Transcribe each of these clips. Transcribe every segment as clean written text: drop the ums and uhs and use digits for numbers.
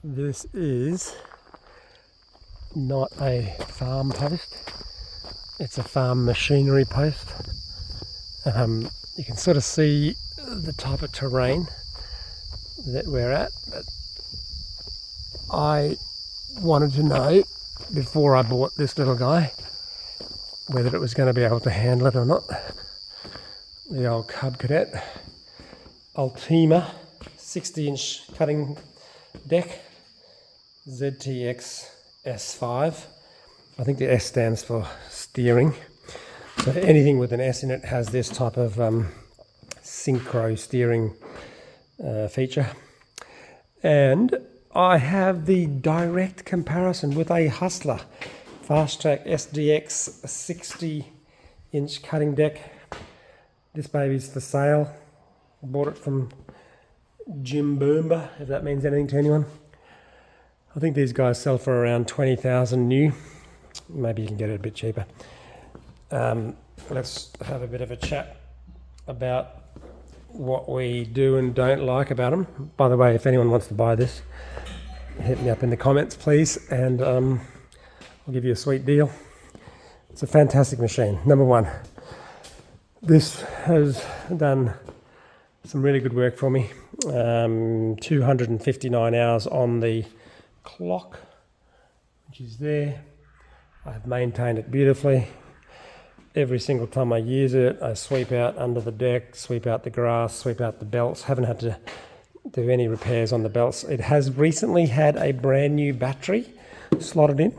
This is not a farm post, it's a farm machinery post. You can sort of see the type of terrain that we're at, but I wanted to know before I bought this little guy whether it was going to be able to handle it or not. The old Cubcadet Ultima 60-inch cutting deck, ZTX S5. I think the S stands for steering. So anything with an S in it has this type of synchro steering feature. And I have the direct comparison with a Hustler Fastrak SDX 60-inch cutting deck. This baby's for sale. I bought it from Jim Boomba, if that means anything to anyone. I think these guys sell for around 20,000 new. Maybe you can get it a bit cheaper. Let's have a bit of a chat about what we do and don't like about them. By the way, if anyone wants to buy this, hit me up in the comments, please, and I'll give you a sweet deal. It's a fantastic machine. Number one, this has done some really good work for me. 259 hours on the clock, which is there. I've maintained it beautifully. Every single time I use it, I sweep out under the deck, sweep out the grass, sweep out the belts. Haven't had to do any repairs on the belts. It has recently had a brand new battery slotted in.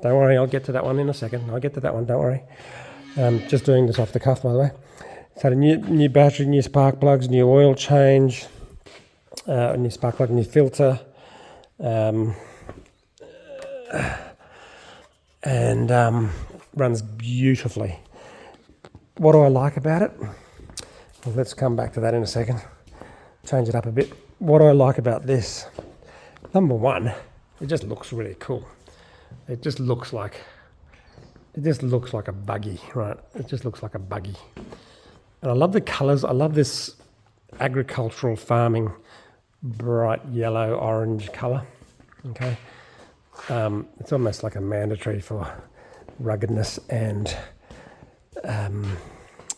Don't worry, I'll get to that one in a second. I'll get to that one, don't worry. Just doing this off the cuff, by the way. It's had a new battery, new spark plugs, new oil change, new spark plug, new filter, and runs beautifully. What do I like about it? Well, let's come back to that in a second. Change it up a bit. What do I like about this? Number one, it just looks really cool. It just looks like a buggy, right? It just looks like a buggy. And I love the colours. I love this agricultural farming bright yellow orange colour. Okay, it's almost like a mandatory for ruggedness and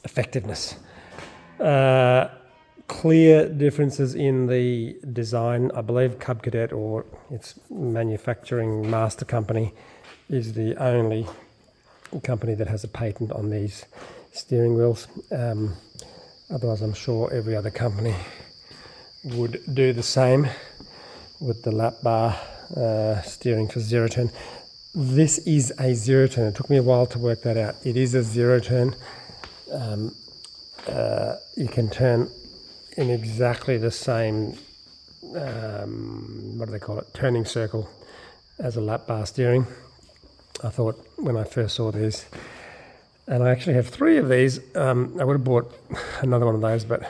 effectiveness. Clear differences in the design. I believe Cubcadet, or its manufacturing master company, is the only company that has a patent on these steering wheels. Otherwise, I'm sure every other company would do the same with the lap bar steering for zero turn. This is a zero turn. It took me a while to work that out. It is a zero turn. You can turn in exactly the same, what do they call it, turning circle as a lap bar steering. I thought when I first saw these, and I actually have 3 of these, I would have bought another one of those, but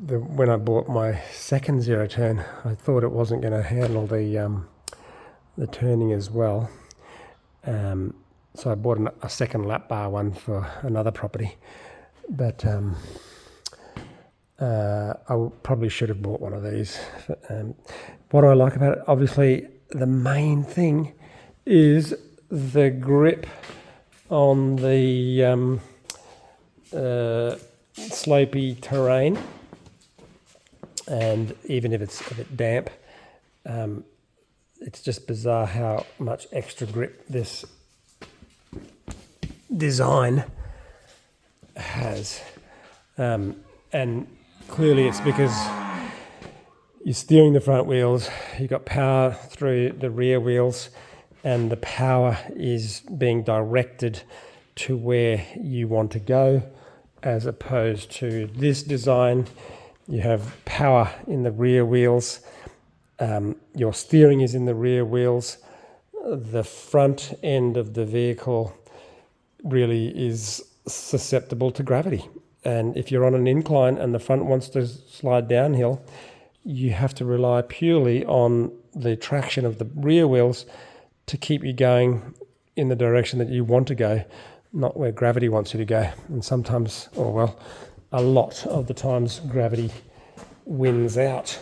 when I bought my second zero turn, I thought it wasn't going to handle the turning as well. So I bought a second lap bar one for another property, but I probably should have bought one of these. What do I like about it? Obviously, the main thing is the grip on the slopey terrain, and even if it's a bit damp, it's just bizarre how much extra grip this design has. And clearly it's because you're steering the front wheels, you've got power through the rear wheels, and the power is being directed to where you want to go, as opposed to this design. You have power in the rear wheels, your steering is in the rear wheels, the front end of the vehicle really is susceptible to gravity. And if you're on an incline and the front wants to slide downhill, you have to rely purely on the traction of the rear wheels to keep you going in the direction that you want to go, not where gravity wants you to go. And sometimes, or well, a lot of the times, gravity wins out.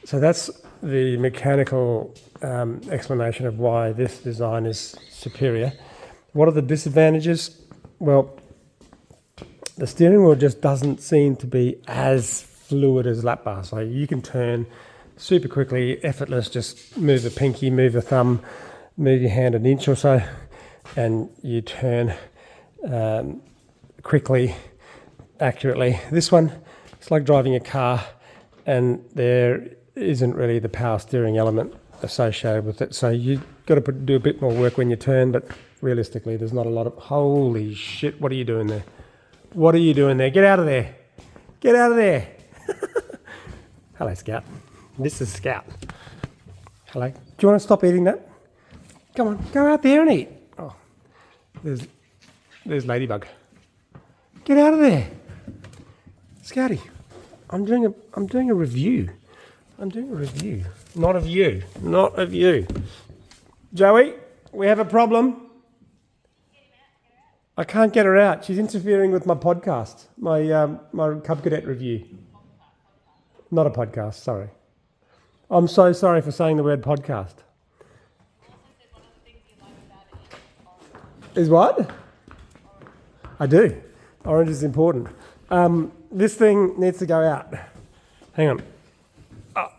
So that's the mechanical explanation of why this design is superior. What are the disadvantages? Well, the steering wheel just doesn't seem to be as fluid as lap bar. So you can turn super quickly, effortless, just move a pinky, move a thumb, move your hand an inch or so, and you turn quickly, accurately. This one, it's like driving a car, and there isn't really the power steering element associated with it. So you've got to do a bit more work when you turn, but realistically, there's not a lot of... Holy shit, what are you doing there? What are you doing there? Get out of there. Get out of there. Hello, Scout. This is Scout. Hello. Do you want to stop eating that? Come on, go out there and eat. Oh, there's Ladybug. Get out of there. Scouty, I'm doing a review. I'm doing a review. Not of you. Not of you. Joey, we have a problem. I can't get her out. She's interfering with my podcast, my Cubcadet review. Not a podcast, sorry. I'm so sorry for saying the word podcast. Is what? I do. Orange is important. This thing needs to go out. Hang on. Oh,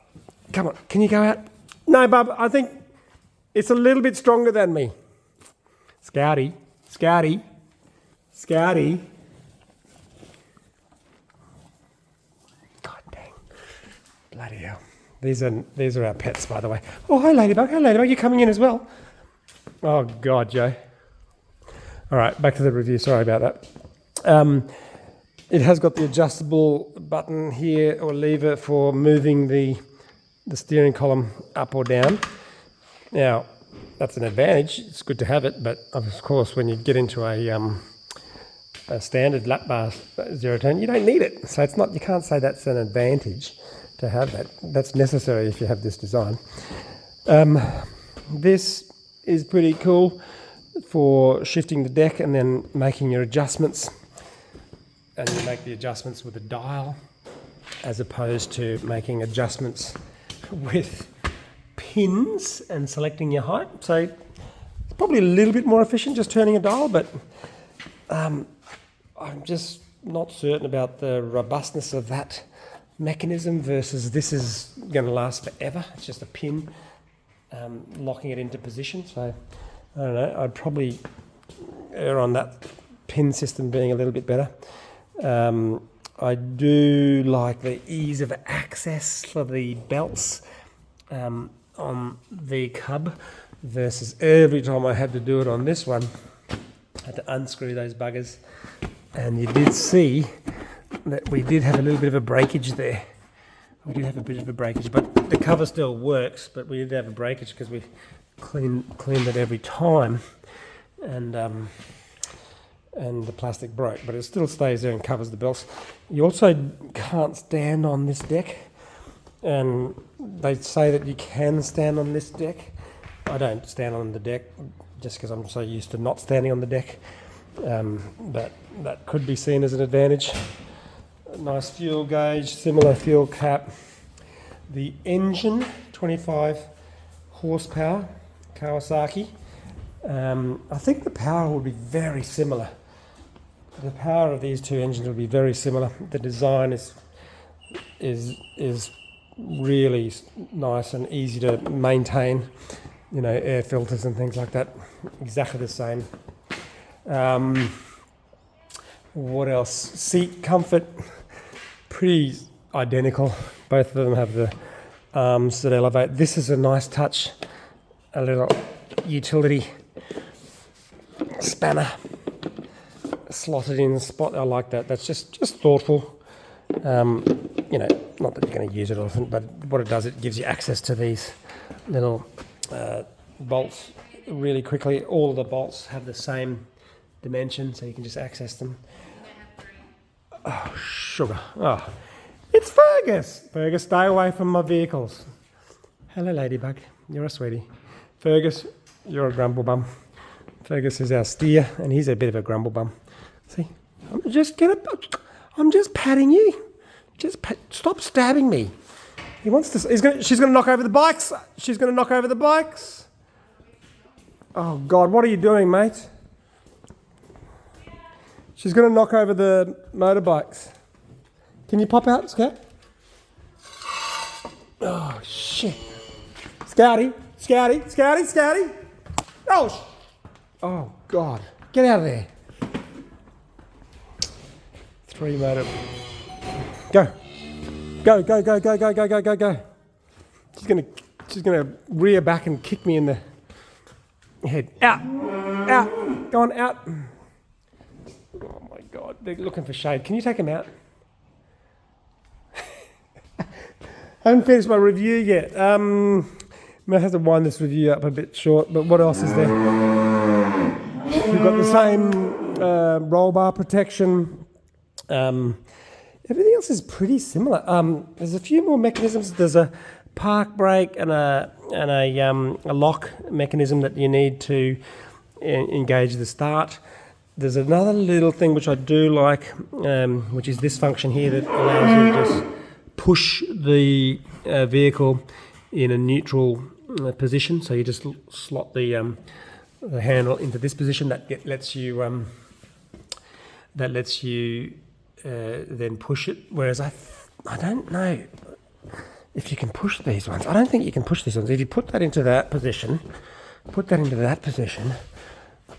come on. Can you go out? No, Bub. I think it's a little bit stronger than me. Scouty. Scouty. Scouty. God dang. Bloody hell. These are our pets, by the way. Oh, hi, Ladybug. Hi, Ladybug. You're coming in as well. Oh, God, Joe. All right, back to the review. Sorry about that. It has got the adjustable button here, or lever, for moving the steering column up or down. Now, that's an advantage. It's good to have it, but of course, when you get into a standard lap bar zero turn, you don't need it. So it's not. You can't say that's an advantage to have that. That's necessary if you have this design. This is pretty cool for shifting the deck and then making your adjustments. And you make the adjustments with a dial as opposed to making adjustments with pins and selecting your height. So it's probably a little bit more efficient just turning a dial, but I'm just not certain about the robustness of that mechanism versus this is going to last forever. It's just a pin locking it into position. So I don't know, I'd probably err on that pin system being a little bit better. I do like the ease of access for the belts on the Cub versus every time I had to do it on this one, I had to unscrew those buggers. And you did see that we did have a little bit of a breakage there. We did have a bit of a breakage, but the cover still works, but we did have a breakage because we cleaned it every time. And the plastic broke, but it still stays there and covers the belts. You also can't stand on this deck, and they say that you can stand on this deck. I don't stand on the deck just because I'm so used to not standing on the deck, but that could be seen as an advantage. A nice fuel gauge, similar fuel cap. The engine, 25 horsepower, Kawasaki. I think the power will be very similar. The power of these two engines will be very similar. The design is really nice and easy to maintain. You know, air filters and things like that, exactly the same. What else? Seat comfort, pretty identical. Both of them have the arms that elevate. This is a nice touch, a little utility spanner slotted in the spot. I like that. That's just thoughtful. You know, not that you're going to use it often, but what it does, it gives you access to these little bolts really quickly. All of the bolts have the same dimension, so you can just access them. Oh, sugar. Oh, it's Fergus. Fergus, stay away from my vehicles. Hello, Ladybug. You're a sweetie. Fergus, you're a grumble bum. Fergus is our steer, and he's a bit of a grumble bum. See, I'm just patting you. Stop stabbing me. He wants to. She's going to knock over the bikes. She's going to knock over the bikes. Oh God, what are you doing, mate? She's going to knock over the motorbikes. Can you pop out, Scout? Oh shit! Scouty! Oh God! Get out of there! 3 motor. Go! She's gonna rear back and kick me in the head. Out! Go on, out! Oh my God, they're looking for shade. Can you take them out? I haven't finished my review yet. I have to wind this review up a bit short, but what else is there? We've got the same roll bar protection. Everything else is pretty similar. There's a few more mechanisms. There's a park brake and a lock mechanism that you need to engage the start. There's another little thing which I do like, which is this function here that allows you to just push the vehicle in a neutral position. So you just slot the handle into this position. That lets you then push it. Whereas I don't know if you can push these ones. I don't think you can push these ones. If you put that into that position, I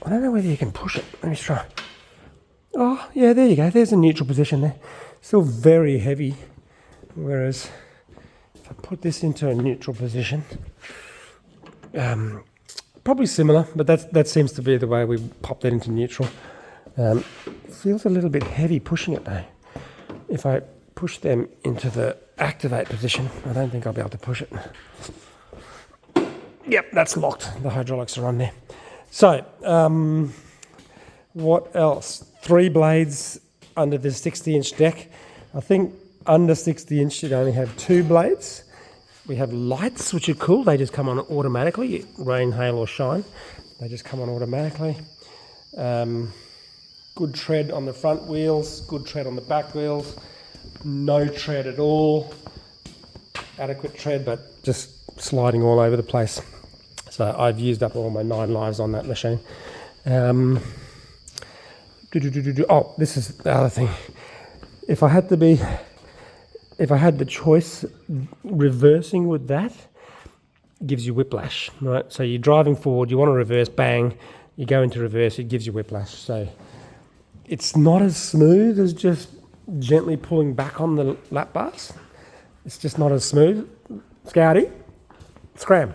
don't know whether you can push it. Let me try. Oh, yeah, there you go. There's a neutral position there. Still very heavy. Whereas if I put this into a neutral position, probably similar, but that seems to be the way we pop that into neutral. Feels a little bit heavy pushing it though. If I push them into the activate position, I don't think I'll be able to push it. Yep, that's locked. The hydraulics are on there. So, what else? 3 blades under the 60-inch deck. I think under 60-inch you'd only have 2 blades. We have lights, which are cool. They just come on automatically, rain, hail or shine. They just come on automatically. Good tread on the front wheels, good tread on the back wheels. No tread at all. Adequate tread, but just sliding all over the place. So I've used up all my 9 lives on that machine. Oh, this is the other thing. If I had the choice, reversing with that gives you whiplash, right? So you're driving forward, you want to reverse, bang, you go into reverse, it gives you whiplash. So it's not as smooth as just gently pulling back on the lap bars. It's just not as smooth. Scouty, scram.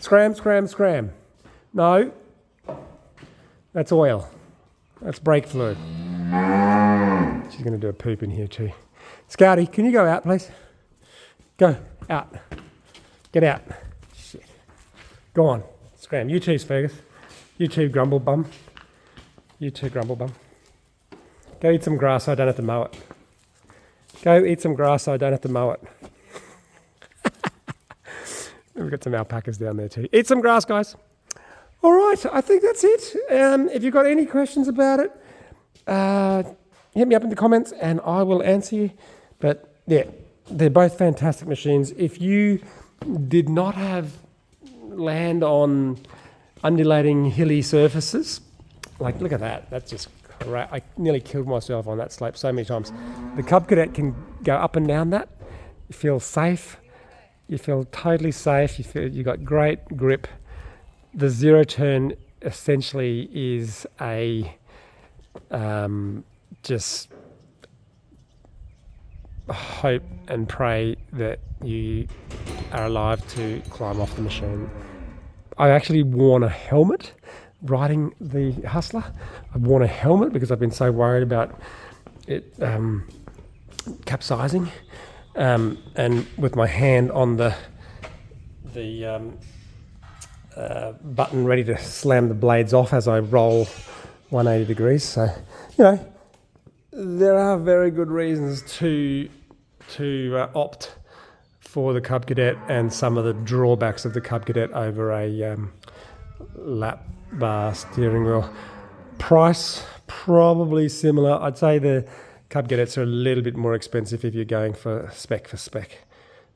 Scram. No, that's oil. That's brake fluid. She's going to do a poop in here too. Scouty, can you go out, please? Go, out. Get out. Shit. Go on, scram. You too, Fergus. You too, grumble bum. Go eat some grass so I don't have to mow it. We've got some alpacas down there too. Eat some grass, guys. All right, I think that's it. If you've got any questions about it, hit me up in the comments and I will answer you. But yeah, they're both fantastic machines. If you did not have land on undulating hilly surfaces, like look at that, that's just great. I nearly killed myself on that slope so many times. The Cubcadet can go up and down that. You feel safe. You feel totally safe. You feel you got great grip. The zero turn essentially is a just hope and pray that you are alive to climb off the machine. I actually worn a helmet riding the Hustler. I've worn a helmet because I've been so worried about it capsizing. And with my hand on the button ready to slam the blades off as I roll 180 degrees. So, you know, there are very good reasons to opt for the Cubcadet and some of the drawbacks of the Cubcadet over a lap bar steering wheel. Price, probably similar. I'd say the Cubcadets are a little bit more expensive if you're going for spec.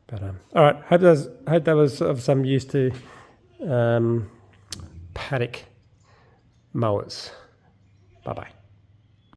But all right, hope that was of some use to paddock mowers. Bye bye.